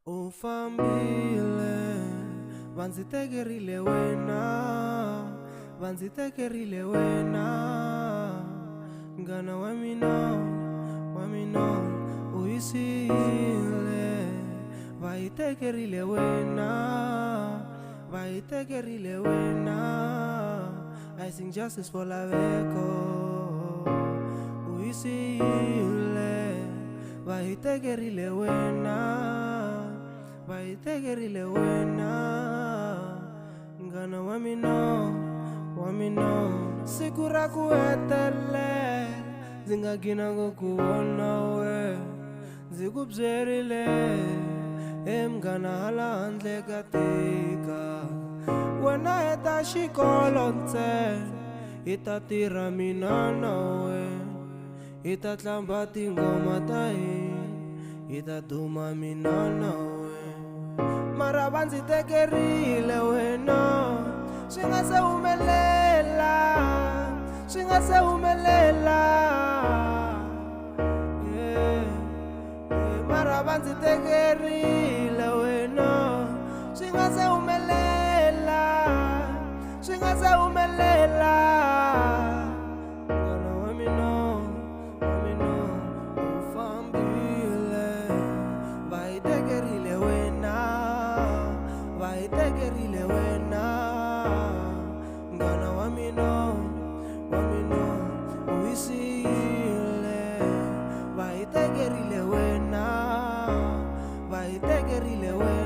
Ufambile, vanzitekerile wena, vanzitekerile wena. Ngana wamino, uyisile, vaitekerile wena, vaitekerile wena. I sing justice for la veko, uyisile, vaitekerile wena, vaitekerile wena. Ngana wamino, siku ra kuhetele, zingagina kukuona we, zikubyerile, mngana hala handle ka tika. Wena heta xikolo ntsena, hita tirha mina na we, hita tlamba tingoma ta hina, hita duma mina na we. Mara vanzitekerile wena, swi nga se humelela, swi nga se humelela. Mara vanzitekerile wena, swi nga se humelela, swi nga se humelela. Ngana wamino, ufambile, vaitekerile wena, vaitekerile wena. Ngana wamino, uyisile, vaitekerile wena, vaitekerile wena.